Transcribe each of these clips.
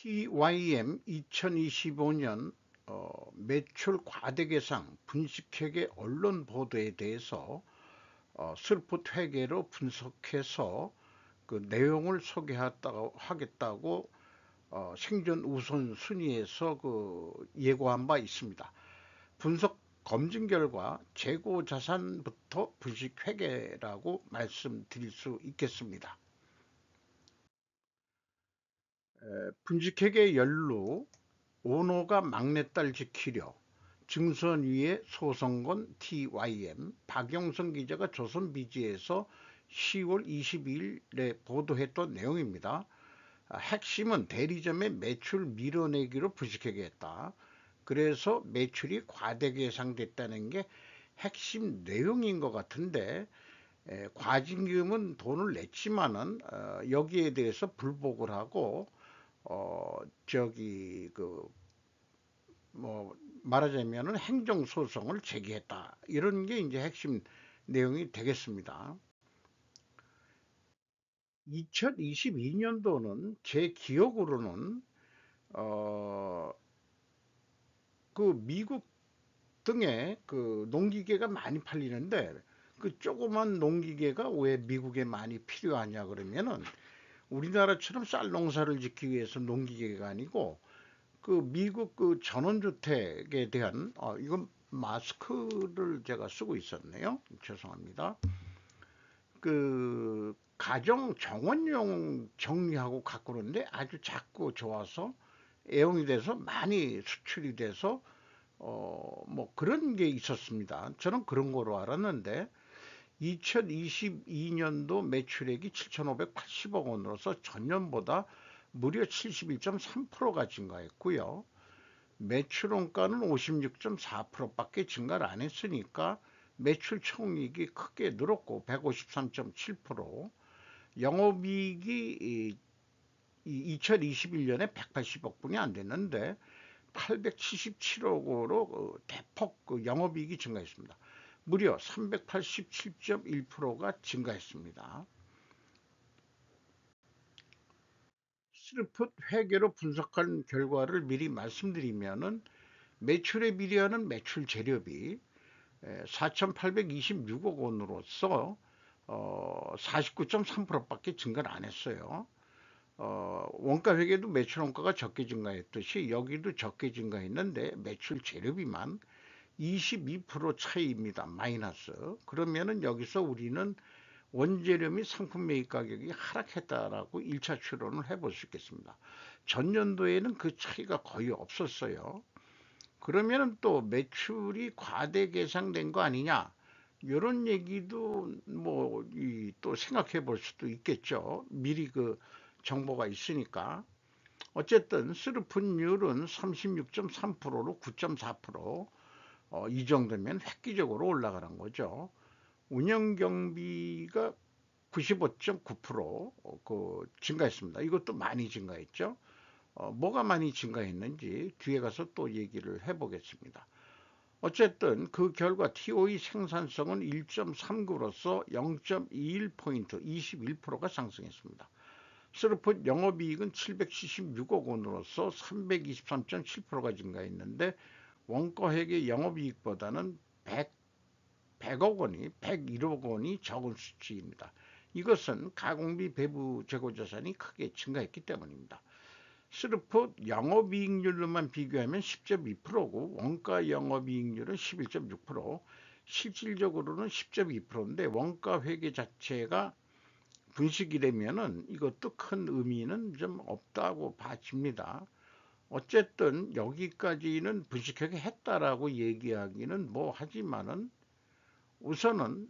TYM 2025년 매출 과대 계상 분식회계 언론 보도에 대해서 스루풋 회계로 분석해서 그 내용을 소개하겠다고 생존 우선순위에서 예고한 바 있습니다. 분석 검증 결과 재고 자산부터 분식회계라고 말씀드릴 수 있겠습니다. 분식회계 연루, 오너가 막내딸 지키려, 증선위에 소송 건 TYM, 박영선 기자가 조선비지에서 10월 22일에 보도했던 내용입니다. 핵심은 대리점의 매출 밀어내기로 분식회계 했다. 그래서 매출이 과대 계상됐다는 게 핵심 내용인 것 같은데, 과징금은 돈을 냈지만은 여기에 대해서 불복을 하고 말하자면은 행정소송을 제기했다. 이런 게 이제 핵심 내용이 되겠습니다. 2022년도는 제 기억으로는 미국 등에 농기계가 많이 팔리는데 그 조그만 농기계가 왜 미국에 많이 필요하냐 그러면은 우리나라처럼 쌀 농사를 짓기 위해서 농기계가 아니고 미국 전원주택에 대한 이건 마스크를 제가 쓰고 있었네요. 죄송합니다. 가정 정원용 정리하고 갖고 오는데 아주 작고 좋아서 애용이 돼서 많이 수출이 돼서 그런 게 있었습니다. 저는 그런 거로 알았는데 2022년도 매출액이 7,580억 원으로서 전년보다 무려 71.3%가 증가했고요. 매출 원가는 56.4%밖에 증가를 안 했으니까 매출 총이익이 크게 늘었고 153.7%, 영업이익이 2021년에 180억 분이 안 됐는데 877억으로 대폭 영업이익이 증가했습니다. 무려 387.1%가 증가했습니다. 스루풋 회계로 분석한 결과를 미리 말씀드리면은 매출에 비례하는 매출 재료비 4,826억 원으로서 49.3%밖에 증가를 안 했어요. 원가 회계도 매출 원가가 적게 증가했듯이 여기도 적게 증가했는데 매출 재료비만 22% 차이입니다. 마이너스. 그러면은 여기서 우리는 원재료 및 상품 매입 가격이 하락했다라고 1차 추론을 해볼 수 있겠습니다. 전년도에는 그 차이가 거의 없었어요. 그러면은 또 매출이 과대 계상된 거 아니냐? 이런 얘기도 또 생각해 볼 수도 있겠죠. 미리 정보가 있으니까. 어쨌든 스루풋율은 36.3%로 9.4%, 이 정도면 획기적으로 올라가는 거죠. 운영경비가 95.9% 증가했습니다. 이것도 많이 증가했죠. 뭐가 많이 증가했는지 뒤에 가서 또 얘기를 해보겠습니다. 어쨌든 그 결과 TOE 생산성은 1.39로서 0.21포인트 21%가 상승했습니다. 스루풋 영업이익은 776억 원으로서 323.7%가 증가했는데 원가회계 영업이익보다는 100억 원이 101억 원이 적은 수치입니다. 이것은 가공비 배부 재고자산이 크게 증가했기 때문입니다. 스루풋 영업이익률로만 비교하면 10.2%고 원가 영업이익률은 11.6%, 실질적으로는 10.2%인데 원가 회계 자체가 분식이 되면은 이것도 큰 의미는 좀 없다고 봐집니다. 어쨌든 여기까지는 분식회계 했다라고 얘기하기는 하지만은 우선은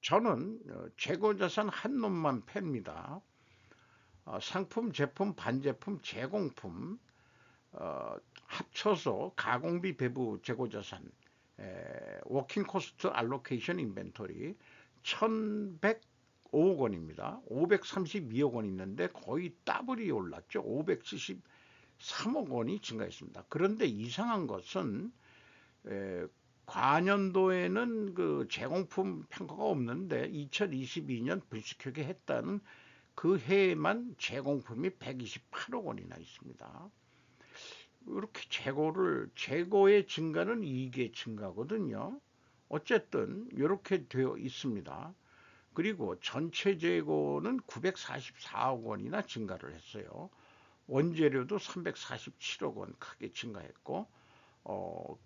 저는 재고자산 한 놈만 팹니다. 상품, 제품, 반제품, 제공품 합쳐서 가공비 배부 재고자산 워킹 코스트 알로케이션 인벤토리 1,105억 원입니다. 532억 원 있는데 거의 더블이 올랐죠. 573억 원이 증가했습니다. 그런데 이상한 것은 과년도에는 제공품 평가가 없는데 2022년 분식회계 했다는 그 해에만 재공품이 128억 원이나 있습니다. 이렇게 재고의 증가는 이익의 증가거든요. 어쨌든 이렇게 되어 있습니다. 그리고 전체 재고는 944억 원이나 증가를 했어요. 원재료도 347억 원 크게 증가했고,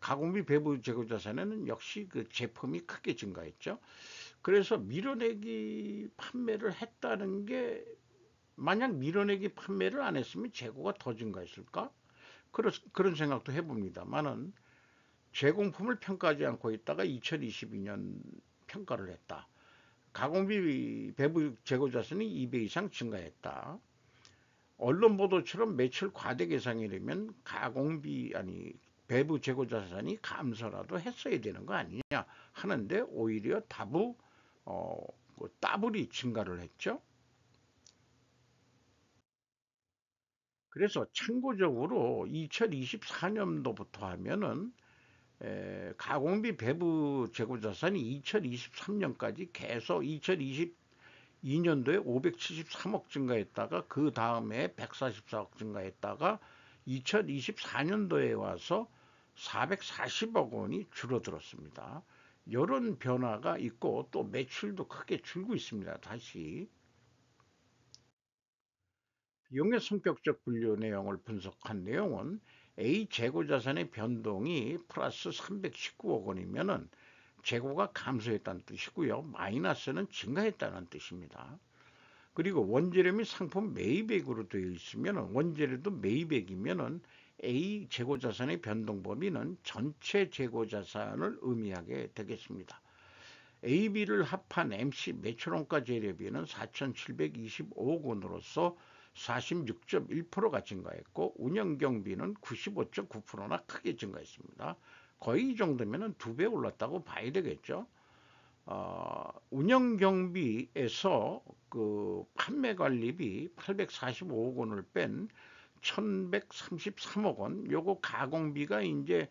가공비 배부 재고 자산에는 역시 그 제품이 크게 증가했죠. 그래서 밀어내기 판매를 했다는 게, 만약 밀어내기 판매를 안 했으면 재고가 더 증가했을까? 그런 생각도 해봅니다만은, 제공품을 평가하지 않고 있다가 2022년 평가를 했다. 가공비 배부 재고 자산이 2배 이상 증가했다. 언론 보도처럼 매출 과대 예상이라면 배부 재고 자산이 감소라도 했어야 되는 거 아니냐 하는데, 오히려 따블이 증가를 했죠. 그래서 참고적으로 2024년도부터 하면은 가공비 배부 재고 자산이 2023년까지 계속 2022년도에 573억 증가했다가 그 다음에 144억 증가했다가 2024년도에 와서 440억 원이 줄어들었습니다. 이런 변화가 있고 또 매출도 크게 줄고 있습니다. 다시 비용의 성격적 분류 내용을 분석한 내용은 A 재고자산의 변동이 플러스 319억 원이면은 재고가 감소했다는 뜻이고요. 마이너스는 증가했다는 뜻입니다. 그리고 원재료 및 상품 매입액으로 되어 있으면 원재료도 매입액이면은 A 재고자산의 변동 범위는 전체 재고자산을 의미하게 되겠습니다. AB를 합한 MC 매출원가 재료비는 4,725억 원으로서 46.1%가 증가했고 운영경비는 95.9%나 크게 증가했습니다. 거의 이 정도면 2배 올랐다고 봐야 되겠죠. 운영경비에서 그 판매관리비 845억 원을 뺀 1133억 원, 요거 가공비가 이제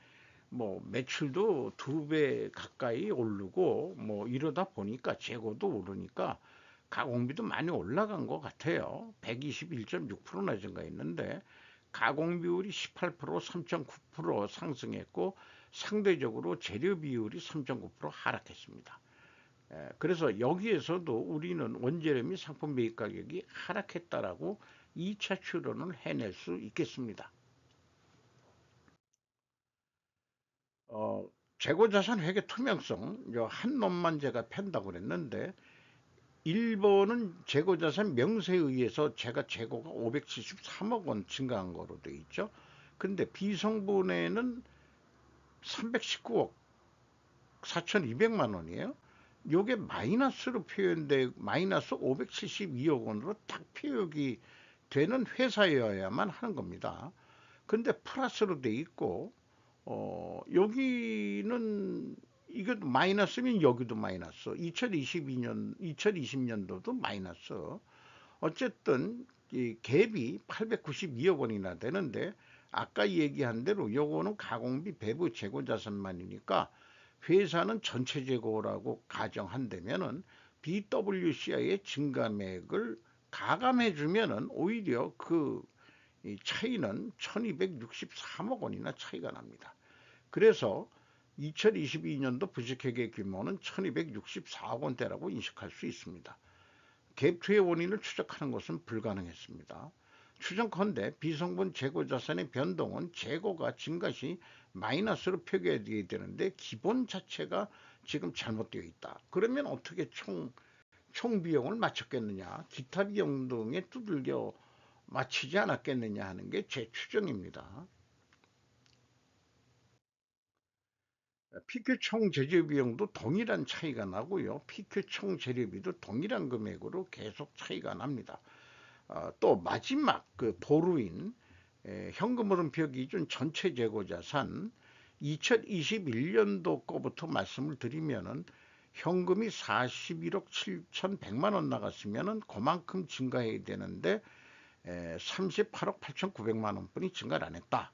뭐 매출도 2배 가까이 오르고 뭐 이러다 보니까 재고도 오르니까 가공비도 많이 올라간 것 같아요. 121.6%나 증가했는데 가공 비율이 18% 3.9% 상승했고 상대적으로 재료 비율이 3.9% 하락했습니다. 그래서 여기에서도 우리는 원재료 및 상품 매입 가격이 하락했다라고 2차 추론을 해낼 수 있겠습니다. 재고자산 회계 투명성, 한 놈만 제가 팬다고 그랬는데 일본은 재고자산 명세에 의해서 재고가 573억 원 증가한 거로 돼 있죠. 근데 비성분에는 319억 4,200만 원이에요. 요게 마이너스로 표현돼 마이너스 572억 원으로 딱 표역이 되는 회사여야만 하는 겁니다. 근데 플러스로 돼 있고 여기는 이것도 마이너스면 여기도 마이너스. 2020년도도 마이너스. 어쨌든 이 갭이 892억 원이나 되는데 아까 얘기한 대로 요거는 가공비 배부 재고 자산만이니까 회사는 전체 재고라고 가정한다면은 BWCI의 증감액을 가감해 주면은 오히려 그 차이는 1263억 원이나 차이가 납니다. 그래서 2022년도 부실회계 규모는 1264억 원대라고 인식할 수 있습니다. 갭투의 원인을 추적하는 것은 불가능했습니다. 추정컨대 비성분 재고자산의 변동은 재고가 증가 시 마이너스로 표기되어야 되는데 기본 자체가 지금 잘못되어 있다. 그러면 어떻게 총 비용을 맞췄겠느냐, 기타 비용 등에 두들겨 맞추지 않았겠느냐 하는 게 제 추정입니다. PQ 총 제조 비용도 동일한 차이가 나고요. PQ 총 재료비도 동일한 금액으로 계속 차이가 납니다. 또 마지막 그 보루인 현금 흐름표 기준 전체 재고 자산 2021년도 거부터 말씀을 드리면은 현금이 41억 7,100만 원 나갔으면은 그만큼 증가해야 되는데 38억 8,900만 원뿐이 증가를 안 했다.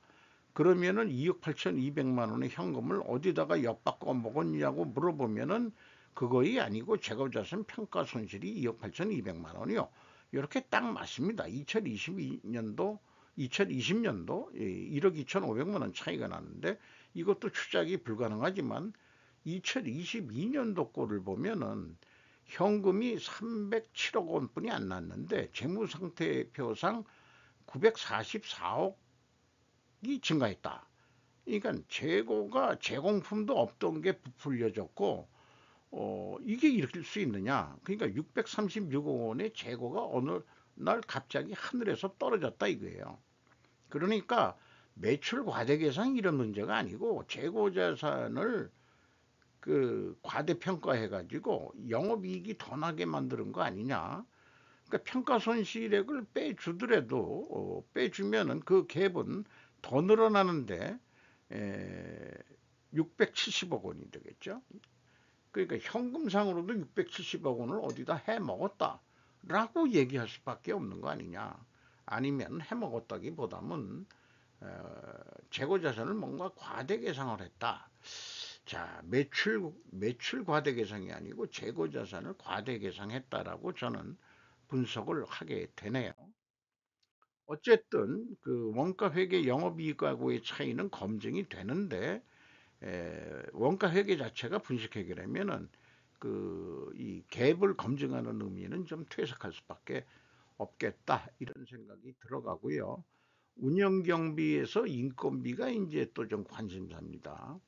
그러면은 2억 8,200만 원의 현금을 어디다가 엿바꿔 먹었냐고 물어보면은 그거이 아니고 재고자산 평가 손실이 2억 8,200만 원이요. 이렇게 딱 맞습니다. 2022년도, 2020년도 1억 2,500만 원 차이가 나는데 이것도 추적이 불가능하지만 2022년도 꼴을 보면은 현금이 307억 원뿐이 안 났는데 재무상태표상 944억이 증가했다. 그러니까 재고가 제공품도 없던 게 부풀려졌고 이게 일으킬 수 있느냐? 그러니까 636억 원의 재고가 어느 날 갑자기 하늘에서 떨어졌다 이거예요. 그러니까 매출 과대 계산 이런 문제가 아니고 재고 자산을 그 과대평가해 가지고 영업이익이 더 나게 만드는 거 아니냐? 그러니까 평가손실액을 빼주면은 그 갭은 더 늘어나는데 670억 원이 되겠죠. 그러니까 현금상으로도 670억 원을 어디다 해 먹었다라고 얘기할 수밖에 없는 거 아니냐. 아니면 해 먹었다기보다는 재고 자산을 뭔가 과대 계상을 했다. 자, 매출 과대 계상이 아니고 재고 자산을 과대 계상했다라고 저는 분석을 하게 되네요. 어쨌든 그 원가 회계 영업이익하고의 차이는 검증이 되는데 원가 회계 자체가 분식 회계라면은 그 이 갭을 검증하는 의미는 좀 퇴색할 수밖에 없겠다 이런 생각이 들어가고요. 운영 경비에서 인건비가 이제 또 좀 관심사입니다.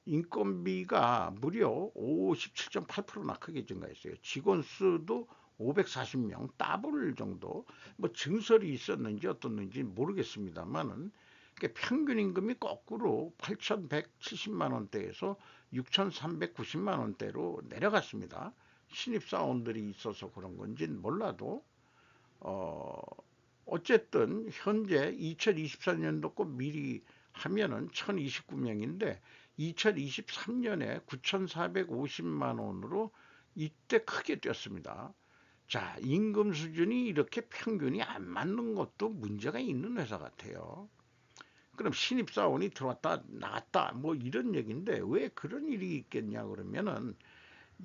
인건비가 무려 57.8%나 크게 증가했어요. 직원 수도 540명, 더블 정도. 뭐 증설이 있었는지 어떻는지 모르겠습니다만은 평균 임금이 거꾸로 8,170만 원대에서 6,390만 원대로 내려갔습니다. 신입사원들이 있어서 그런 건지는 몰라도 어, 어쨌든 현재 2024년도 거 미리 하면은 1,029명인데 2023년에 9,450만 원으로 이때 크게 뛰었습니다. 자, 임금 수준이 이렇게 평균이 안 맞는 것도 문제가 있는 회사 같아요. 그럼 신입사원이 들어왔다 나갔다 뭐 이런 얘기인데 왜 그런 일이 있겠냐 그러면은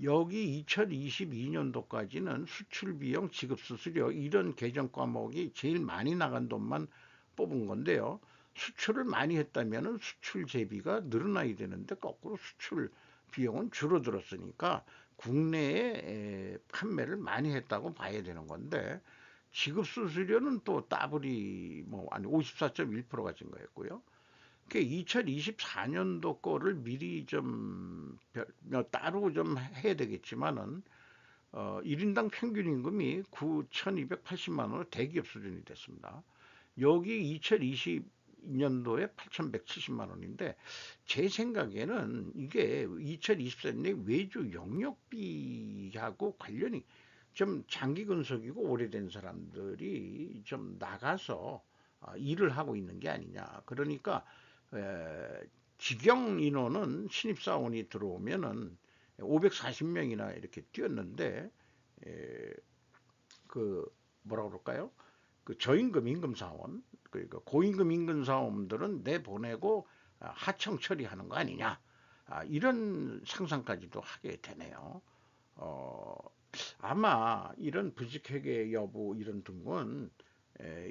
여기 2022년도까지는 수출 비용, 지급 수수료 이런 계정 과목이 제일 많이 나간 돈만 뽑은 건데요. 수출을 많이 했다면 수출 재비가 늘어나야 되는데 거꾸로 수출 비용은 줄어들었으니까 국내에 판매를 많이 했다고 봐야 되는 건데 지급 수수료는 또 더블이 뭐 아니 54.1%가 증가했고요. 그 2024년도 거를 미리 좀 따로 좀 해야 되겠지만은 1인당 평균 임금이 9,280만 원으로 대기업 수준이 됐습니다. 여기 2020년도에 8,170만 원인데 제 생각에는 이게 2024년에 외주 영역비하고 관련이 좀 장기 근속이고 오래된 사람들이 좀 나가서 일을 하고 있는 게 아니냐. 그러니까 직영 인원은 신입사원이 들어오면은 540명이나 이렇게 뛰었는데 그 뭐라 그럴까요? 그 저임금 임금사원 그러니까 고임금 임금사원들은 내보내고 하청 처리하는 거 아니냐 이런 상상까지도 하게 되네요. 어, 아마 이런 부직회계 여부 이런 등은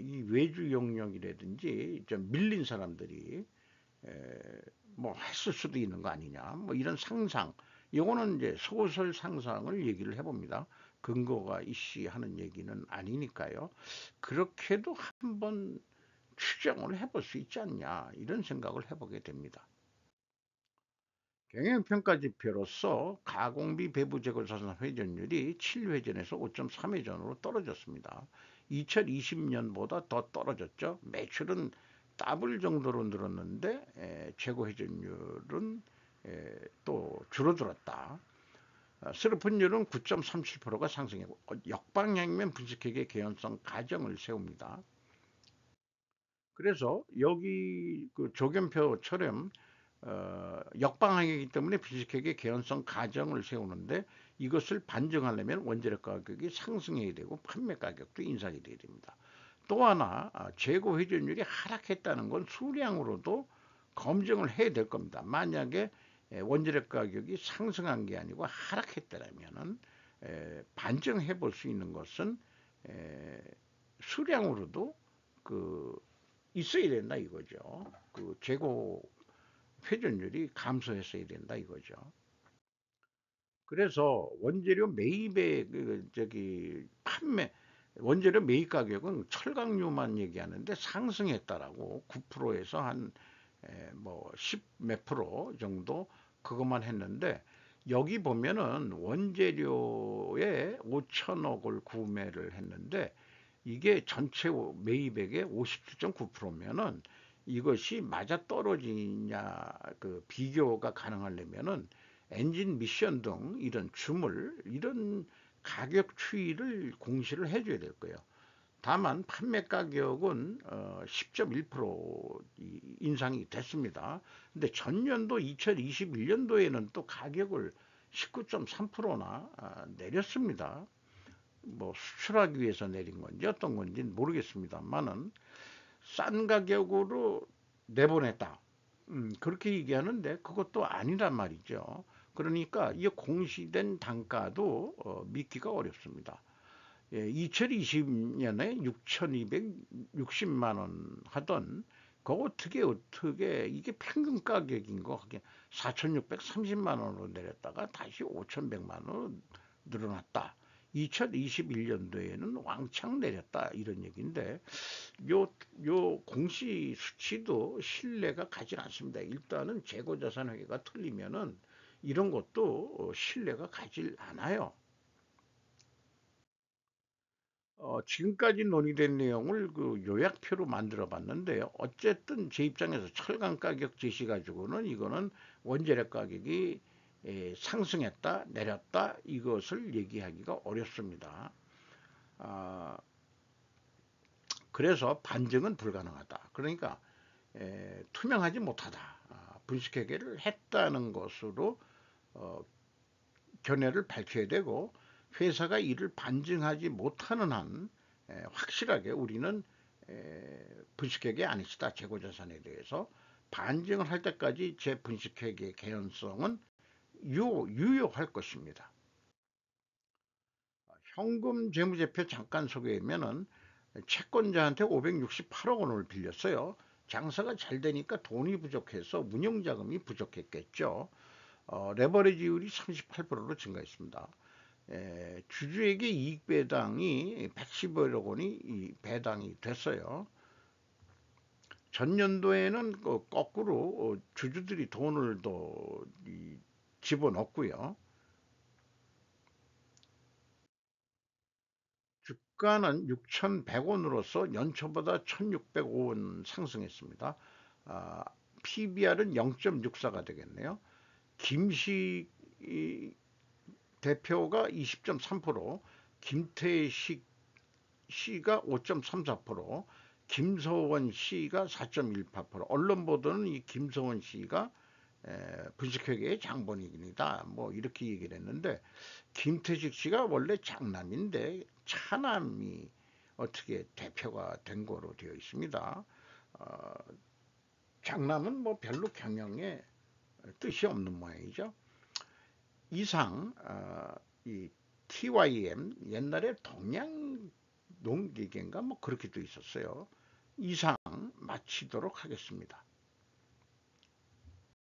이 외주 영역이라든지 좀 밀린 사람들이 뭐 했을 수도 있는 거 아니냐 뭐 이런 상상 이거는 이제 소설 상상을 얘기를 해봅니다. 근거가 이시하는 얘기는 아니니까요. 그렇게도 한번 추정을 해볼 수 있지 않냐 이런 생각을 해보게 됩니다. 경영평가 지표로서 가공비 배부 재고자산 회전율이 7회전에서 5.3회전으로 떨어졌습니다. 2020년보다 더 떨어졌죠. 매출은 더블 정도로 늘었는데 재고 회전율은 또 줄어들었다. 슬픈율은 9.37%가 상승했고 역방향면 분식회계 개연성 가정을 세웁니다. 그래서 여기 그 조견표처럼 역방향이기 때문에 비식회계 개연성 가정을 세우는데 이것을 반증하려면 원재료 가격이 상승해야 되고 판매 가격도 인상이 돼야 됩니다. 또 하나 재고 회전율이 하락했다는 건 수량으로도 검증을 해야 될 겁니다. 만약에 원재료 가격이 상승한 게 아니고 하락했다면은 반증해 볼 수 있는 것은 수량으로도 그 있어야 된다 이거죠. 그 재고 회전율이 감소했어야 된다 이거죠. 그래서 원재료 매입의 판매 원재료 매입 가격은 철강유만 얘기하는데 상승했다라고 9%에서 한 뭐 10 몇 프로 정도 그것만 했는데 여기 보면은 원재료에 5천억을 구매를 했는데 이게 전체 매입액의 57.9%면은 이것이 맞아 떨어지냐 그 비교가 가능하려면은 엔진 미션 등 이런 주물 이런 가격 추이를 공시를 해줘야 될 거예요. 다만 판매 가격은 10.1% 인상이 됐습니다. 근데 전년도 2021년도에는 또 가격을 19.3%나 내렸습니다. 뭐 수출하기 위해서 내린 건지 어떤 건지는 모르겠습니다만은 싼 가격으로 내보냈다. 그렇게 얘기하는데 그것도 아니란 말이죠. 그러니까 이 공시된 단가도 믿기가 어렵습니다. 2020년에 6,260만 원 하던 그 어떻게 이게 평균 가격인 거 4,630만 원으로 내렸다가 다시 5,100만 원으로 늘어났다. 2021년도에는 왕창 내렸다 이런 얘기인데 요 공시 수치도 신뢰가 가질 않습니다. 일단은 재고자산회계가 틀리면은 이런 것도 신뢰가 가질 않아요. 지금까지 논의된 내용을 그 요약표로 만들어 봤는데요. 어쨌든 제 입장에서 철강 가격 제시 가지고는 이거는 원재료 가격이 상승했다, 내렸다 이것을 얘기하기가 어렵습니다. 아, 그래서 반증은 불가능하다. 그러니까 투명하지 못하다. 분식회계를 했다는 것으로 어, 견해를 밝혀야 되고 회사가 이를 반증하지 못하는 한 확실하게 우리는 분식회계 아니시다 재고자산에 대해서 반증을 할 때까지 제 분식회계 개연성은 유효할 것입니다. 현금 재무제표 잠깐 소개하면은 채권자한테 568억 원을 빌렸어요. 장사가 잘 되니까 돈이 부족해서 운용자금이 부족했겠죠. 레버리지율이 38%로 증가했습니다. 주주에게 이익 배당이 110억 원이 배당이 됐어요. 전년도에는 거꾸로 주주들이 돈을 더 집어넣고요. 주가는 6,100원으로서 연초보다 1,605원 상승했습니다. PBR은 0.64가 되겠네요. 김씨 대표가 20.3%, 김태식 씨가 5.34%, 김서원 씨가 4.18%. 언론 보도는 이 김서원 씨가 분식회계의 장본인이다. 뭐 이렇게 얘기를 했는데 김태식 씨가 원래 장남인데 차남이 어떻게 대표가 된 거로 되어 있습니다. 어, 장남은 뭐 별로 경영에 뜻이 없는 모양이죠. 이상 이 TYM 옛날에 동양 농기계인가 뭐 그렇게 도 있었어요. 이상 마치도록 하겠습니다.